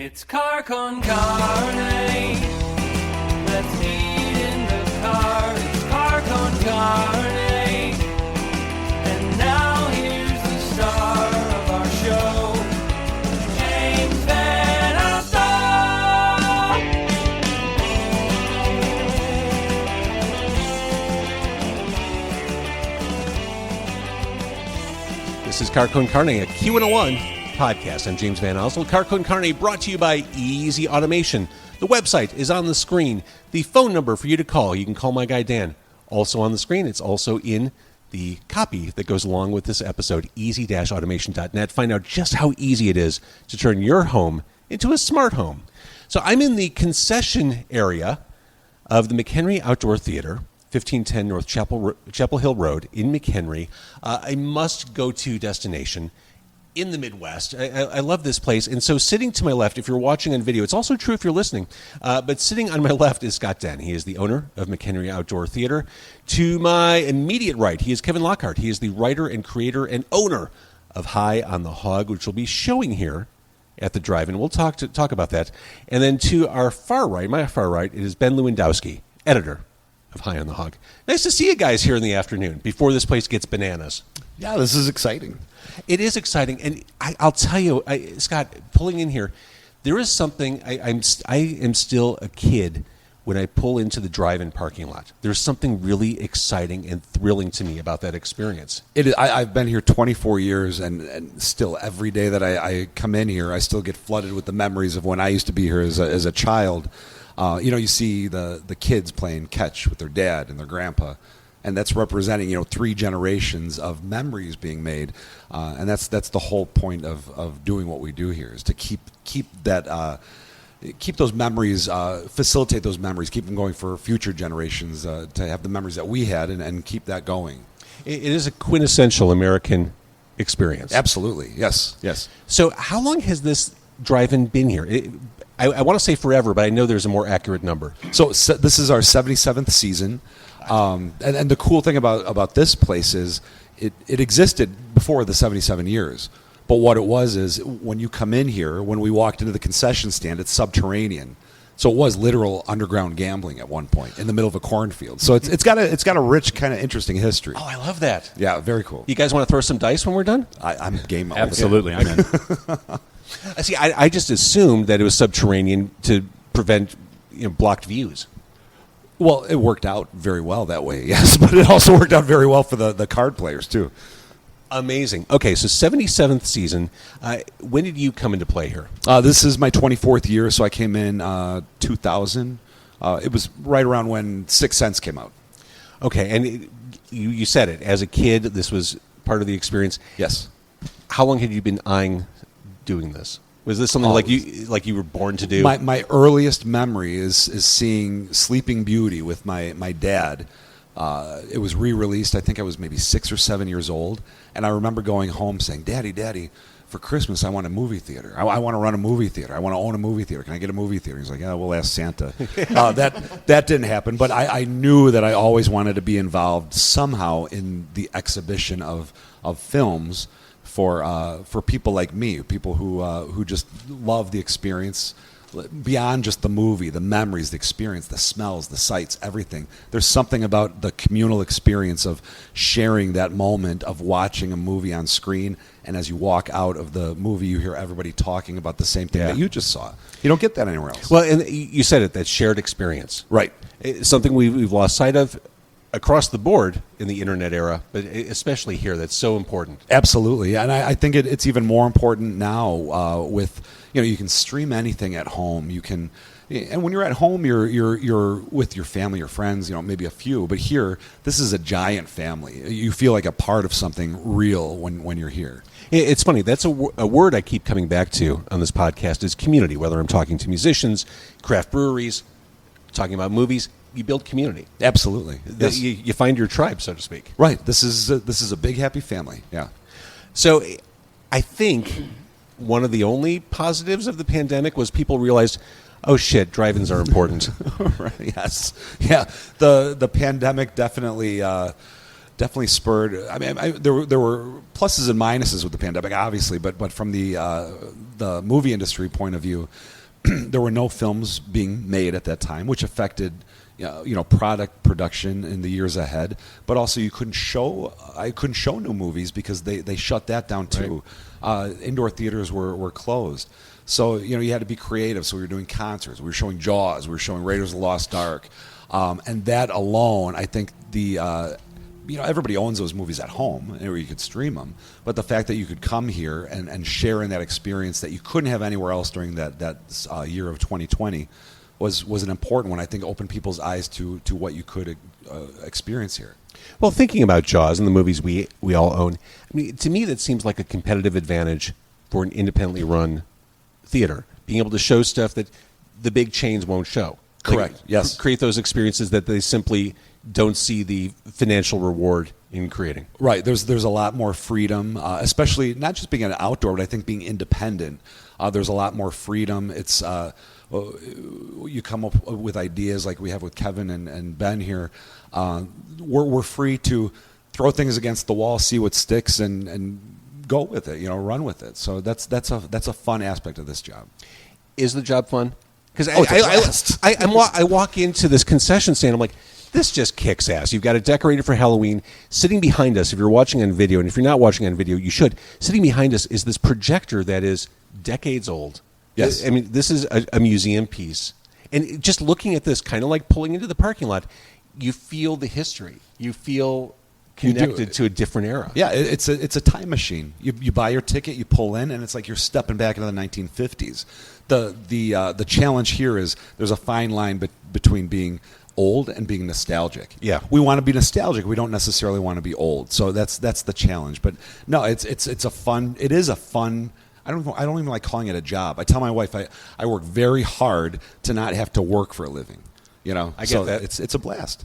It's car con carne. Let's eat in the car. It's car con carne. And now here's the star of our show, James Van Alstyne. This is Car Con Carne, a Q101 podcast. I'm James Van Alstyne. Car Con Carne brought to you by Easy Automation. The website is on the screen. The phone number for you to call, you can call my guy Dan. Also on the screen, it's also in the copy that goes along with this episode, easy-automation.net. Find out just how easy it is to turn your home into a smart home. So I'm in the concession area of the McHenry Outdoor Theater, 1510 North Chapel Hill Road in McHenry, a must-go-to destination in the Midwest. I love this place. And so sitting to my left, if you're watching on video, it's also true if you're listening, but sitting on my left is Scott Dehn. He is the owner of McHenry Outdoor Theater. To my immediate right, he is Kevin Lockhart. He is the writer and creator and owner of High on the Hog, which will be showing here at the drive-in. We'll talk about that. And then to our far right, my far right, it is Ben Lewandowski, editor of High on the Hog. Nice to see you guys here in the afternoon before this place gets bananas. Yeah, this is exciting. It is exciting, and I'll tell you, Scott, pulling in here, there is something. I am still a kid when I pull into the drive-in parking lot. There's something really exciting and thrilling to me about that experience. It is, I've been here 24 years, and still every day that I come in here, I still get flooded with the memories of when I used to be here as a child. You see the kids playing catch with their dad and their grandpa. And that's representing, 3 generations of memories being made, and that's the whole point of doing what we do here is to keep those memories, facilitate those memories, keep them going for future generations to have the memories that we had, and keep that going. It is a quintessential American experience. Absolutely, yes. So, how long has this drive-in been here? I want to say forever, but I know there's a more accurate number. So this is our 77th season. And the cool thing about this place is it existed before the 77 years. But what it was is when you come in here, when we walked into the concession stand, it's subterranean. So it was literal underground gambling at one point in the middle of a cornfield. So it's got a rich, kind of interesting history. Oh, I love that. Yeah, very cool. You guys want to throw some dice when we're done? I'm game. Absolutely, I'm in. See, I just assumed that it was subterranean to prevent blocked views. Well, it worked out very well that way, yes. But it also worked out very well for the card players, too. Amazing. Okay, so 77th season. When did you come into play here? This is my 24th year, so I came in 2000. It was right around when Sixth Sense came out. Okay, and you said it. As a kid, this was part of the experience. Yes. How long had you been eyeing doing this? Was this something like you were born to do? My earliest memory is seeing Sleeping Beauty with my dad. It was re-released. I think I was maybe 6 or 7 years old, and I remember going home saying, "Daddy, for Christmas I want a movie theater. I want to run a movie theater. I want to own a movie theater. Can I get a movie theater?" He's like, "Yeah, we'll ask Santa." That didn't happen, but I knew that I always wanted to be involved somehow in the exhibition of films. For people like me, people who just love the experience beyond just the movie, the memories, the experience, the smells, the sights, everything. There's something about the communal experience of sharing that moment of watching a movie on screen, and as you walk out of the movie, you hear everybody talking about the same thing that you just saw. You don't get that anywhere else. Well, and you said it, that shared experience. Right. It's something we've lost sight of across the board in the internet era, but especially here, that's so important. Absolutely, and I think it's even more important now with you can stream anything at home. You can, and when you're at home, you're with your family, your friends, maybe a few. But here, this is a giant family. You feel like a part of something real when you're here. It's funny. That's a word I keep coming back to on this podcast is community. Whether I'm talking to musicians, craft breweries, talking about movies. You build community. Absolutely. Yes. You find your tribe, so to speak. Right. This is a big, happy family. Yeah. So I think one of the only positives of the pandemic was people realized, oh, shit, drive-ins are important. Right. Yes. Yeah. The pandemic definitely definitely spurred. I mean, there were pluses and minuses with the pandemic, obviously, but from the movie industry point of view, there were no films being made at that time, which affected product production in the years ahead. But also, I couldn't show new movies because they shut that down too. Right. Indoor theaters were closed. So, you had to be creative. So we were doing concerts. We were showing Jaws. We were showing Raiders of the Lost Ark. And that alone, I think everybody owns those movies at home, or you could stream them. But the fact that you could come here and share in that experience that you couldn't have anywhere else during that year of 2020 was an important one. I think opened people's eyes to what you could experience here. Well, thinking about Jaws and the movies we all own, I mean, to me that seems like a competitive advantage for an independently run theater, being able to show stuff that the big chains won't show. Correct. Yes. Create those experiences that they simply don't see the financial reward in creating. Right. There's a lot more freedom, especially not just being an outdoor, but I think being independent. There's a lot more freedom. It's you come up with ideas like we have with Kevin and Ben here. We're free to throw things against the wall, see what sticks, and go with it. Run with it. So that's a fun aspect of this job. Is the job fun? Because I walk into this concession stand, I'm like, this just kicks ass. You've got it decorated for Halloween. Sitting behind us, if you're watching on video, and if you're not watching on video, you should. Sitting behind us is this projector that is decades old. Yes. I mean, this is a museum piece. And just looking at this, kind of like pulling into the parking lot, you feel the history. You feel connected to a different era. Yeah, it's a time machine. You buy your ticket, you pull in, and it's like you're stepping back into the 1950s. The challenge here is there's a fine line between being old and being nostalgic. Yeah, we want to be nostalgic. We don't necessarily want to be old. So that's the challenge. But no, it's a fun. It is a fun. I don't even like calling it a job. I tell my wife I work very hard to not have to work for a living. I get that. It's a blast.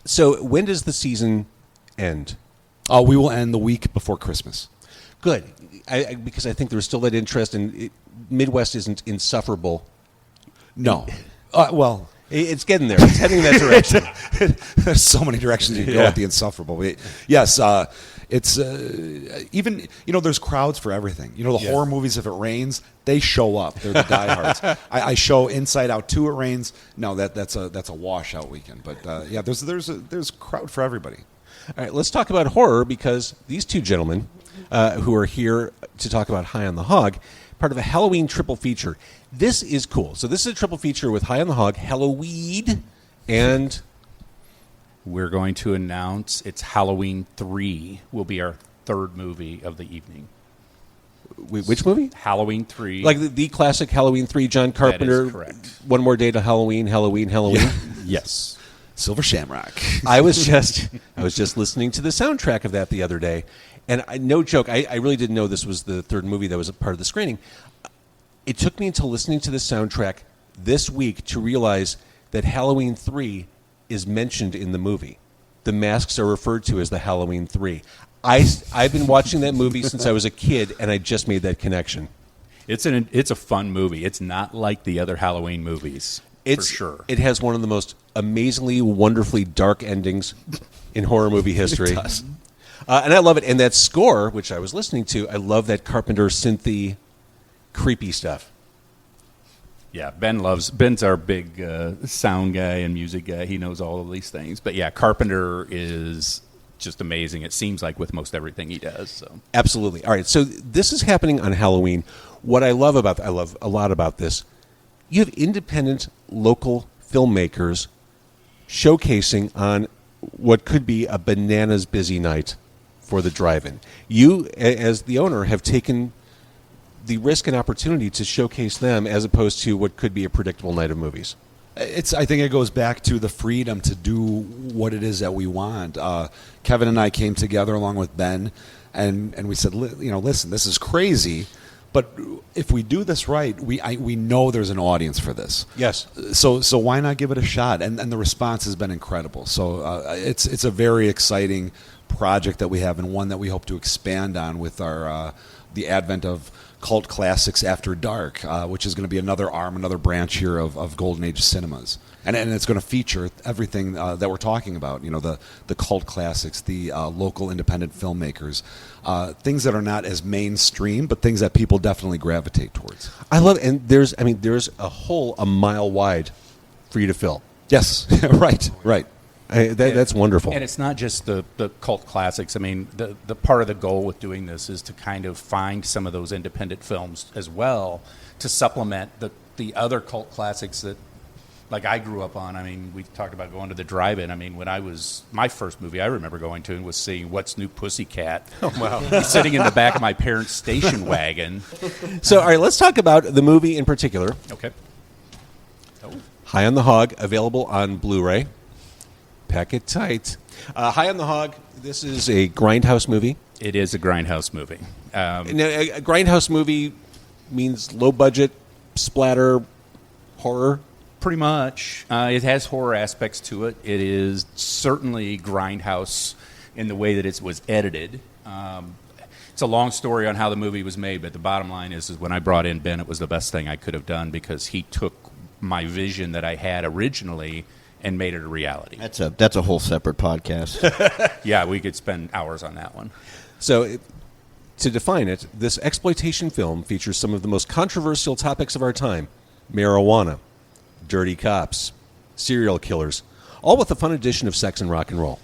So when does the season end? We will end the week before Christmas. Good, because I think there's still that interest, and Midwest isn't insufferable. No, well. It's getting there. It's heading in that direction. There's so many directions you can go with the insufferable. Yes, it's even there's crowds for everything. The horror movies, if it rains, they show up. They're the diehards. I show Inside Out 2. It rains. No, that's a washout weekend. But there's crowd for everybody. All right, let's talk about horror, because these two gentlemen who are here to talk about High on the Hog, part of a Halloween triple feature. This is cool. So this is a triple feature with High on the Hog, Halloweed, and we're going to announce it's Halloween 3 will be our third movie of the evening. Which movie? Halloween 3. Like the classic Halloween 3, John Carpenter. That is correct. One More Day to Halloween, Halloween. Yeah. Yes. Silver Shamrock. I was just listening to the soundtrack of that the other day, and no joke, I really didn't know this was the third movie that was a part of the screening. It took me until listening to the soundtrack this week to realize that Halloween 3 is mentioned in the movie. The masks are referred to as the Halloween 3. I've been watching that movie since I was a kid, and I just made that connection. It's a fun movie. It's not like the other Halloween movies, for sure. It has one of the most amazingly, wonderfully dark endings in horror movie history. It does. And I love it. And that score, which I was listening to, I love that Carpenter synthy, creepy stuff. Yeah, Ben's our big sound guy and music guy. He knows all of these things. But yeah, Carpenter is just amazing. It seems like with most everything he does. So absolutely. All right, so this is happening on Halloween. What I love a lot about this, you have independent local filmmakers showcasing on what could be a bananas busy night for the drive-in. You, as the owner, have taken the risk and opportunity to showcase them as opposed to what could be a predictable night of movies. I think it goes back to the freedom to do what it is that we want. Kevin and I came together along with Ben, and we said, listen, this is crazy, but if we do this right, we know there's an audience for this. Yes. So why not give it a shot? And the response has been incredible. So it's a very exciting project that we have, and one that we hope to expand on with our the advent of Cult Classics After Dark, which is going to be another branch here of Golden Age cinemas. And it's going to feature everything that we're talking about. The cult classics, the local independent filmmakers, things that are not as mainstream, but things that people definitely gravitate towards. I love it. And there's a hole a mile wide for you to fill. Yes, right. That's wonderful. And it's not just the cult classics. I mean, the part of the goal with doing this is to kind of find some of those independent films as well to supplement the other cult classics that, like, I grew up on. I mean, we talked about going to the drive-in. I mean, my first movie I remember going to was seeing What's New Pussycat. Oh, wow. Sitting in the back of my parents' station wagon. So, all right, let's talk about the movie in particular. Okay. High on the Hog, available on Blu-ray. Pack it tight. High on the Hog, this is a grindhouse movie. It is a grindhouse movie. Now, a grindhouse movie means low-budget, splatter, horror. Pretty much. It has horror aspects to it. It is certainly grindhouse in the way that it was edited. It's a long story on how the movie was made, but the bottom line is when I brought in Ben, it was the best thing I could have done because he took my vision that I had originally and made it a reality. That's a whole separate podcast. Yeah, we could spend hours on that one. So, to define it, this exploitation film features some of the most controversial topics of our time: marijuana, dirty cops, serial killers, all with the fun addition of sex and rock and roll.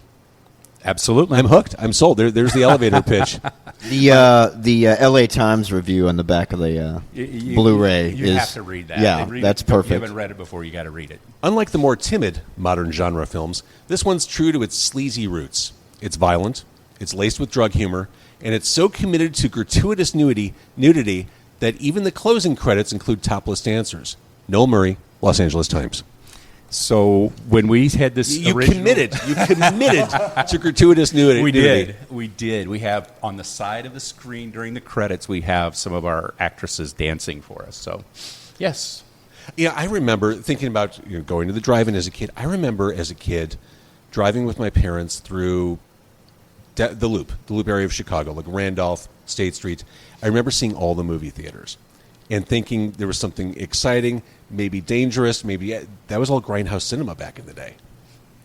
Absolutely. I'm hooked. I'm sold. There's the elevator pitch. The LA Times review on the back of the Blu-ray you is... have to read that. Yeah, that's perfect. If you haven't read it before, you got to read it. Unlike the more timid modern genre films, this one's true to its sleazy roots. It's violent, it's laced with drug humor, and it's so committed to gratuitous nudity that even the closing credits include topless dancers. Noel Murray, Los Angeles Times. So when we had this You original... committed to gratuitous nudity. We did. We have, on the side of the screen during the credits, we have some of our actresses dancing for us. So, yes. Yeah, I remember thinking about going to the drive-in as a kid. I remember as a kid driving with my parents through the Loop area of Chicago, like Randolph, State Street. I remember seeing all the movie theaters and thinking there was something exciting, maybe dangerous, maybe that was all grindhouse cinema back in the day.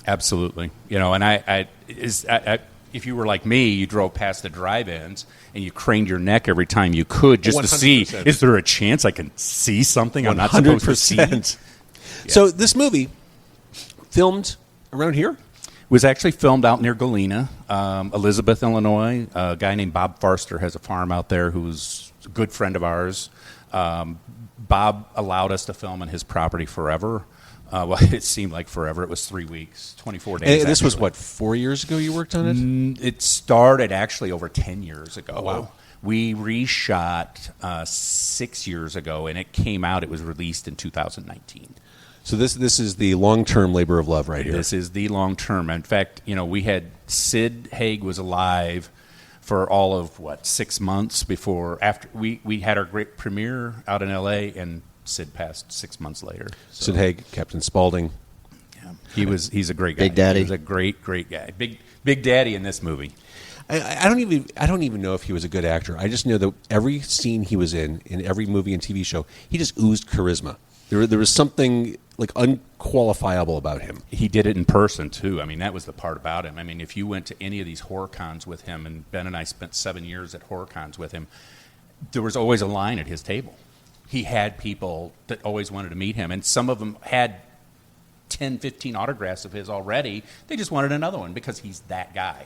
Absolutely. And if you were like me, you drove past the drive-ins and you craned your neck every time you could just 100%. To see, is there a chance I can see something I'm not supposed to see? Yeah. So this movie, filmed around here? Was actually filmed out near Galena, Elizabeth, Illinois. A guy named Bob Farster has a farm out there who's a good friend of ours. Bob allowed us to film on his property forever. Well, it seemed like forever. It was 3 weeks, 24 days. And this was, 4 years ago you worked on it? It started actually over 10 years ago. Oh, wow. We reshot 6 years ago, and it came out. It was released in 2019. So this is the long-term labor of love right here. This is the long-term. In fact, we had Sid Haig was alive for all of 6 months after we had our great premiere out in L.A. and Sid passed 6 months later. So. Sid Haig, Captain Spaulding. Yeah, he's a great guy. Big Daddy. He was a great guy. Big Daddy in this movie. I don't even know if he was a good actor. I just know that every scene he was in every movie and TV show, he just oozed charisma. There was something like unqualifiable about him. He did it in person too. I mean, that was the part about him. I mean, if you went to any of these horror cons with him, and Ben and I spent 7 years at horror cons with him, there was always a line at his table. He had people that always wanted to meet him, and some of them had 10, 15 autographs of his already. They just wanted another one because he's that guy.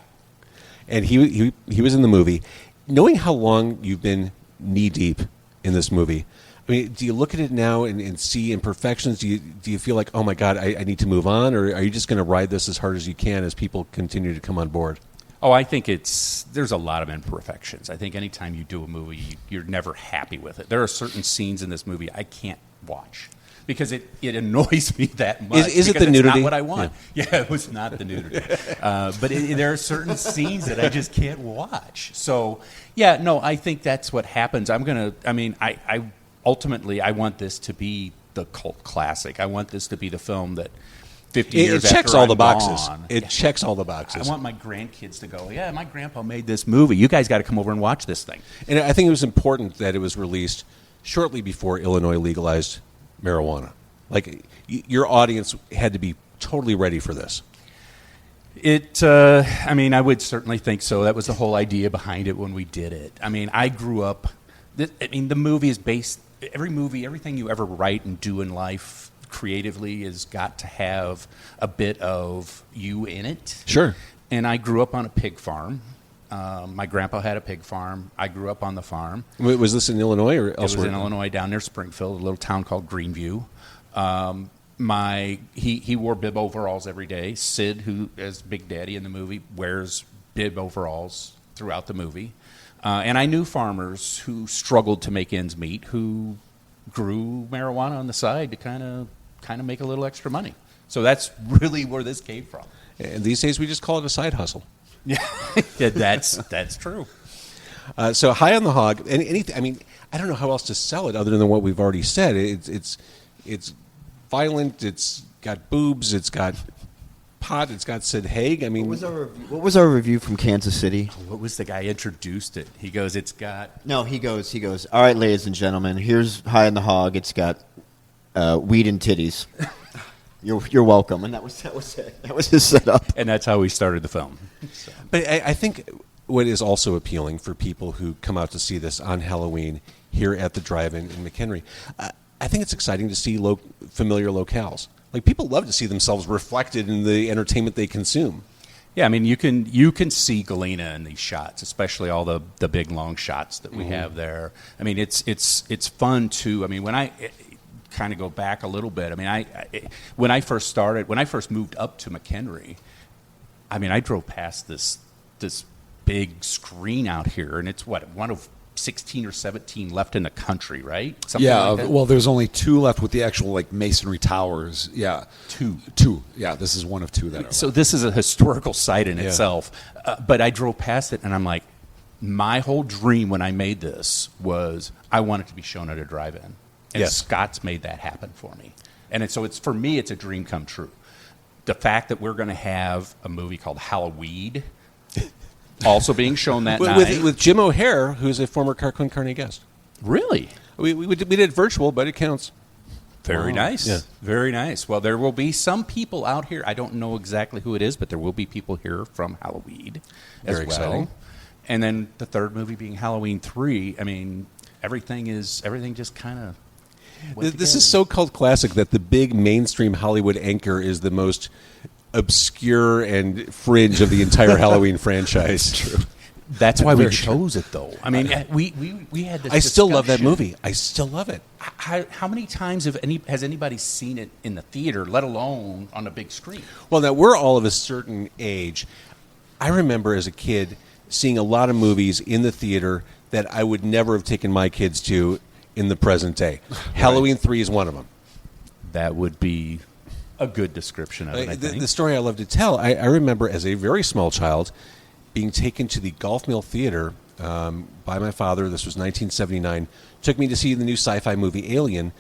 And he was in the movie. Knowing how long you've been knee-deep in this movie, I mean, do you look at it now and see imperfections? Do you feel like, oh my God, I need to move on, or are you just going to ride this as hard as you can as people continue to come on board? Oh, I think there's a lot of imperfections. I think anytime you do a movie, you're never happy with it. There are certain scenes in this movie I can't watch because it annoys me that much. Is it the nudity? It's not what I want. Yeah, it was not the nudity. But there are certain scenes that I just can't watch. So, yeah, no, I think that's what happens. Ultimately, I want this to be the cult classic. I want this to be the film that 50 years it checks after all I'm the boxes. gone, It checks all the boxes. I want my grandkids to go, yeah, my grandpa made this movie. You guys got to come over and watch this thing. And I think it was important that it was released shortly before Illinois legalized marijuana. Like, your audience had to be totally ready for this. I mean, I would certainly think so. That was the whole idea behind it when we did it. I mean, I grew up. The movie is based. Every movie, everything you ever write and do in life creatively has got to have a bit of you in it. Sure. And I grew up on a pig farm. My grandpa had a pig farm. I grew up on the farm. Was this in Illinois or elsewhere? It was in Illinois, down near Springfield, a little town called Greenview. He wore bib overalls every day. Sid, who is Big Daddy in the movie, wears bib overalls throughout the movie. And I knew farmers who struggled to make ends meet, who grew marijuana on the side to kind of make a little extra money. So that's really where this came from. And these days we just call it a side hustle. Yeah, that's true. So High on the Hog, and anything. I mean, I don't know how else to sell it other than what we've already said. It's violent. It's got boobs. It's got pot. It's got Sid Haig. I mean, what was our review from Kansas City? What was the guy introduced it? He goes, "It's got." No, he goes. All right, ladies and gentlemen, here's High on the Hog. It's got weed and titties. You're welcome. And that was it. That was his setup. And that's how we started the film. So. But I think what is also appealing for people who come out to see this on Halloween here at the drive-in in McHenry, I think it's exciting to see familiar locales. Like, people love to see themselves reflected in the entertainment they consume. Yeah, I mean, you can see Galena in these shots, especially all the big long shots that we have there. I mean, it's fun too. I mean, when I kind of go back a little bit, I mean, when I first moved up to McHenry, I mean, I drove past this big screen out here, and it's one of 16 or 17 left in the country, right? Something like that? Well, there's only 2 left with the actual like masonry towers. Yeah, two. Yeah, this is one of 2 that are. So this is a historical site in itself. But I drove past it, and I'm like, my whole dream when I made this was I want it to be shown at a drive-in, and Scott's made that happen for me. And so for me, it's a dream come true. The fact that we're going to have a movie called Halloweed. Also being shown that night. With Jim O'Hare, who's a former Carcon Carney guest. Really? We did virtual, but it counts. Very nice. Yeah. Very nice. Well, there will be some people out here. I don't know exactly who it is, but there will be people here from Halloweed as well. Exciting. And then the third movie being Halloween 3. I mean, everything just kind of This is so cult classic that the big mainstream Hollywood anchor is the most obscure and fringe of the entire Halloween franchise. True. That's why we chose it, though. I mean, we had this. I still love that movie. I still love it. How many times has anybody seen it in the theater, let alone on a big screen? Well, now we're all of a certain age. I remember as a kid seeing a lot of movies in the theater that I would never have taken my kids to in the present day. Right. Halloween 3 is one of them. That would be a good description of it, I think. The story I love to tell, I remember as a very small child being taken to the Golf Mill Theater by my father. This was 1979. Took me to see the new sci-fi movie Alien.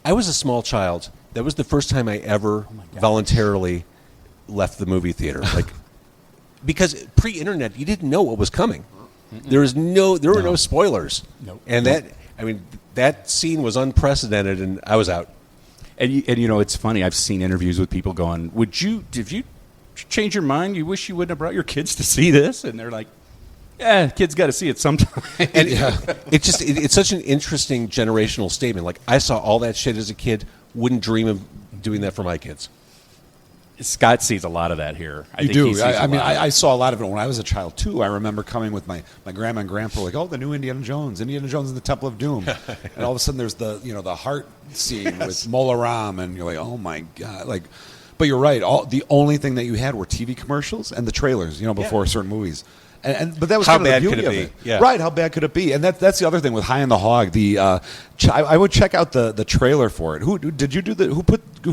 I was a small child. That was the first time I ever voluntarily left the movie theater. Because pre-internet, you didn't know what was coming. There were no spoilers. Nope. And that scene was unprecedented, and I was out. And you know, it's funny. I've seen interviews with people going, "Did you change your mind? You wish you wouldn't have brought your kids to see this?" And they're like, "Yeah, kids got to see it sometime." And it's such an interesting generational statement. Like, I saw all that shit as a kid. Wouldn't dream of doing that for my kids. Scott sees a lot of that here. I saw a lot of it when I was a child too. I remember coming with my grandma and grandpa, like, "Oh, the new Indiana Jones and the Temple of Doom," and all of a sudden there's the heart scene with Mola Ram, and you're like, "Oh my god!" But you're right. The only thing that you had were TV commercials and the trailers, before certain movies. But that was how kind of bad the beauty could it of be? it. Yeah. Right, how bad could it be? And that's the other thing with High on the Hog. I would check out the trailer for it. Who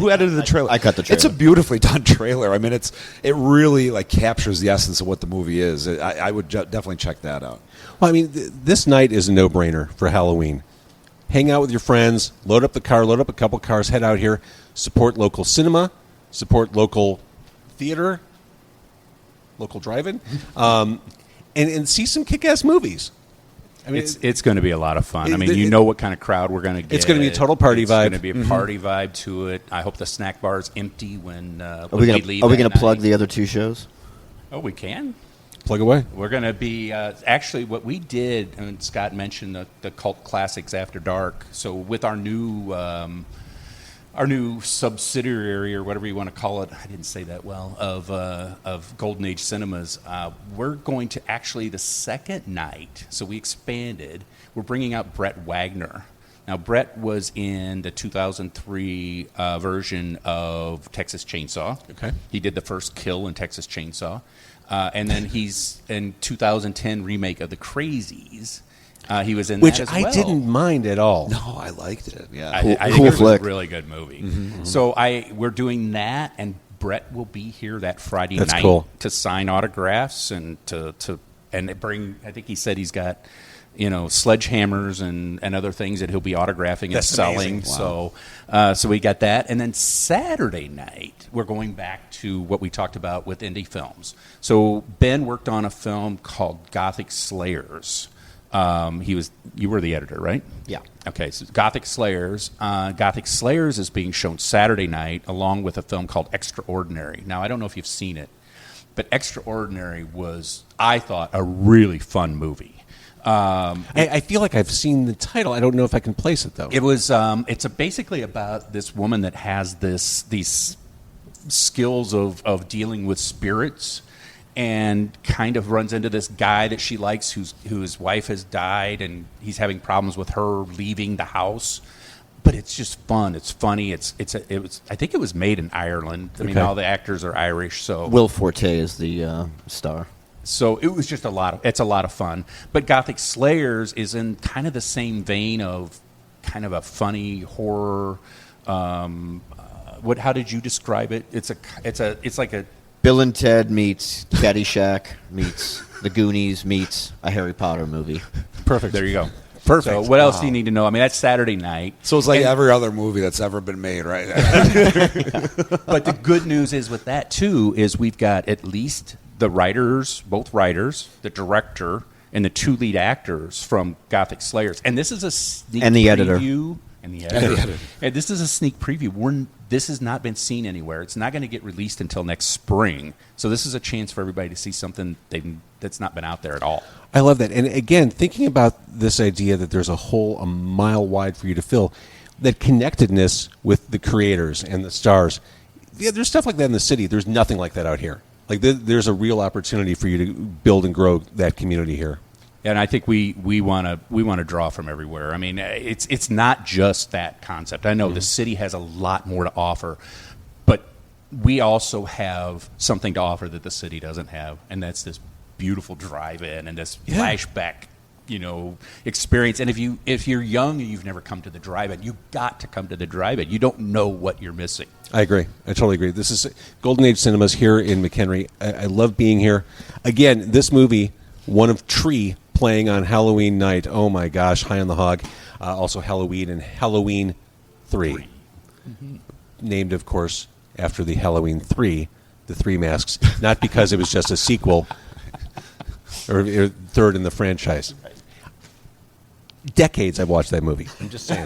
edited the trailer? I cut the trailer. It's a beautifully done trailer. I mean, it really captures the essence of what the movie is. I would definitely check that out. Well, I mean, this night is a no-brainer for Halloween. Hang out with your friends, load up the car, load up a couple cars, head out here, support local cinema, support local theater, local drive-in, and see some kick-ass movies. I mean, It's going to be a lot of fun. I mean, you know what kind of crowd we're going to get. It's going to be a total party vibe. It's going to be a party vibe to it. I hope the snack bar is empty when we leave. Are we going to plug the other two shows? Oh, we can. Plug away. We're going to be actually what we did, and Scott mentioned the Cult Classics After Dark. So with our new subsidiary, or whatever you want to call it, I didn't say that well, of Golden Age Cinemas, we're going to actually the second night, so we expanded, we're bringing out Brett Wagner. Now, Brett was in the 2003 version of Texas Chainsaw. Okay. He did the first kill in Texas Chainsaw. And then he's in 2010 remake of The Crazies. He was in Which that as well. I didn't mind at all. No, I liked it. Yeah. I Cool think it was flick. a really good movie. So we're doing that, and Brett will be here that Friday That's night cool. to sign autographs and and bring. I think he said he's got sledgehammers and other things that he'll be autographing and That's selling. amazing. Wow. So we got that, and then Saturday night we're going back to what we talked about with indie films. So Ben worked on a film called Gothic Slayers. You were the editor, right? Yeah. Okay, so Gothic Slayers. Gothic Slayers is being shown Saturday night along with a film called Extraordinary. Now, I don't know if you've seen it, but Extraordinary was, I thought, a really fun movie. I feel like I've seen the title. I don't know if I can place it, though. It was. It's basically about this woman that has these skills of dealing with spirits, and kind of runs into this guy that she likes, whose wife has died, and he's having problems with her leaving the house. But it's just fun. It's funny. It was. I think it was made in Ireland. I mean, Okay. all the actors are Irish. So Will Forte is the star. So it was just it's a lot of fun. But Gothic Slayers is in kind of the same vein of kind of a funny horror. How did you describe it? It's like a Bill and Ted meets Caddyshack meets The Goonies meets a Harry Potter movie. Perfect. there you go. Perfect. So what else do you need to know? I mean, that's Saturday night. So it's like And- every other movie that's ever been made, right? But the good news is with that too is we've got at least the writers, both writers, the director, and the two lead actors from Gothic Slayers. And this is a sneak And the editor. preview. And the editor. And this is a sneak preview. This has not been seen anywhere. It's not going to get released until next spring. So this is a chance for everybody to see something that's not been out there at all. I love that. And again, thinking about this idea that there's a hole a mile wide for you to fill, that connectedness with the creators and the stars. Yeah, there's stuff like that in the city. There's nothing like that out here. Like there's a real opportunity for you to build and grow that community here. And I think we want to draw from everywhere. I mean, it's not just that concept. I know the city has a lot more to offer, but we also have something to offer that the city doesn't have, and that's this beautiful drive-in and this flashback, experience. And if you're young and you've never come to the drive-in, you got to come to the drive-in. You don't know what you're missing. I agree. I totally agree. This is Golden Age Cinemas here in McHenry. I love being here. Again, this movie, one of Tree, playing on Halloween night. Oh my gosh, High on the Hog. Also Halloweed and Halloween 3. Named, of course, after the Halloween 3, the Three Masks. Not because it was just a sequel or third in the franchise. Decades I've watched that movie. I'm just saying.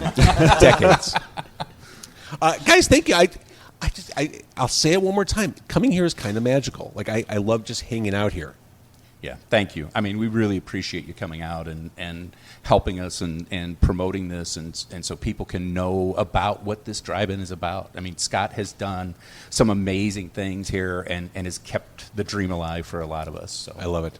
Decades. Guys, thank you. I'll say it one more time. Coming here is kind of magical. Like I love just hanging out here. Yeah, thank you. I mean, we really appreciate you coming out and helping us and promoting this and so people can know about what this drive-in is about. I mean, Scott has done some amazing things here and has kept the dream alive for a lot of us. So I love it.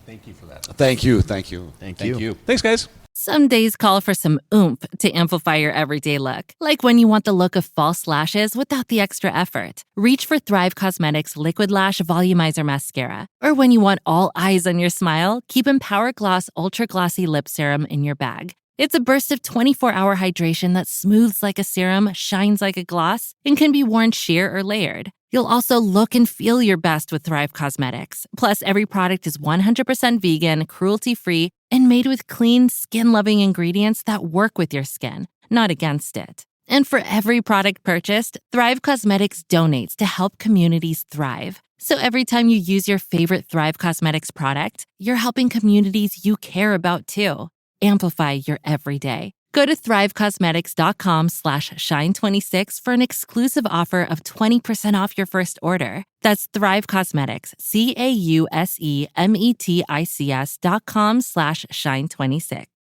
thank you for that. Thank you. Thank you. Thank Thank you. you. Thanks, guys. Some days call for some oomph to amplify your everyday look. Like when you want the look of false lashes without the extra effort. Reach for Thrive Cosmetics Liquid Lash Volumizer Mascara. Or when you want all eyes on your smile, keep Empower Gloss Ultra Glossy Lip Serum in your bag. It's a burst of 24-hour hydration that smooths like a serum, shines like a gloss, and can be worn sheer or layered. You'll also look and feel your best with Thrive Cosmetics. Plus, every product is 100% vegan, cruelty-free, and made with clean, skin-loving ingredients that work with your skin, not against it. And for every product purchased, Thrive Cosmetics donates to help communities thrive. So every time you use your favorite Thrive Cosmetics product, you're helping communities you care about too. Amplify your everyday. Go to thrivecosmetics.com/shine26 for an exclusive offer of 20% off your first order. That's Thrive Cosmetics, CAUSEMETICS.com/shine26.